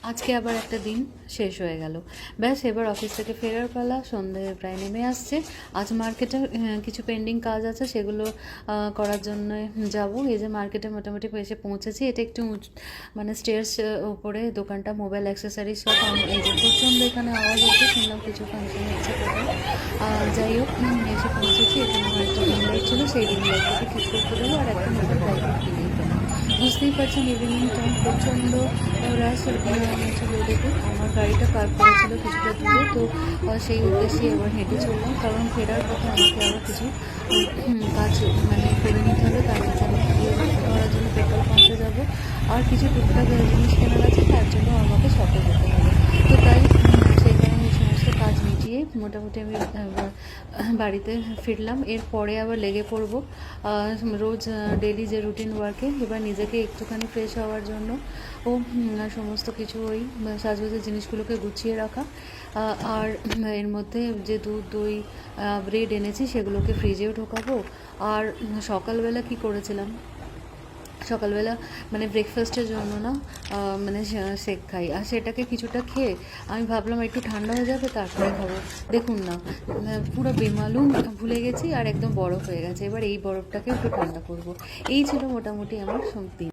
আজকে আবার একটা দিন শেষ হয়ে গেল। ব্যাস এবার অফিস থেকে ফেরার পালা, সন্ধে প্রায় নেমে আসছে। আজ মার্কেটে কিছু পেন্ডিং কাজ আছে, সেগুলো করার জন্য যাব। এই যে মার্কেটে মোটামুটি এসে পৌঁছেছি। এটা একটু মানে স্টেয়ার্স উপরে দোকানটা, মোবাইল অ্যাক্সেসরিজ সব। এই যে প্রচণ্ড এখানে আওয়াজ হচ্ছে, শুনলাম কিছু ফাংশন হচ্ছে কোথাও। যাই হোক, এসে পৌঁছেছি। এখানে আমার একটা রিং লাইট ছিল, সেই রিং লাইটটাকে ঠিক করতে দেবো আর একটা নতুন লাইট কিনে দেবো। বুঝতেই পারছেন ইভিনিং টাইম প্রচণ্ড রাশ ছিল। দেখুন আমার গাড়িটা পার্ক করা ছিল কিছুটা দূরে, তো সেই উদ্দেশ্যে এবার হেঁটে চললাম, কারণ ফেরার পথে আমাকে আরও কিছু কাজ মানে করে নিতে হবে। তার মধ্যে আমি করার জন্য পেট্রোল পাম্পে যাবো, আর কিছু টুকটাক জিনিস কেনার আছে, তার জন্য আমাকে শপে যেতে হবে। তো তাই সেই কারণে এই সমস্ত কাজ মিটিয়ে মোটামুটি আমি বাড়িতে ফিরলাম। এরপরে আবার লেগে পড়বো রোজ ডেলি যে রুটিন ওয়ার্কে। এবার নিজেকে একটুখানি ফ্রেশ হওয়ার জন্য ও সমস্ত কিছু ওই সাজগোজের জিনিসগুলোকে গুছিয়ে রাখা, আর এর মধ্যে যে দুধ দই ব্রেড এনেছি সেগুলোকে ফ্রিজেও ঢোকাবো। আর সকালবেলা কি করেছিলাম, সকালবেলা মানে ব্রেকফাস্টের জন্য না মানে শেক খাই, আর সেটাকে কিছুটা খেয়ে আমি ভাবলাম একটু ঠান্ডা হয়ে যাবে তারপরে খাবো। দেখুন না, পুরো বেমালুম ভুলে গেছি আর একদম বরফ হয়ে গেছে। এবার এই বরফটাকে একটু ঠান্ডা করব। এই ছিল মোটামুটি আমার দিন।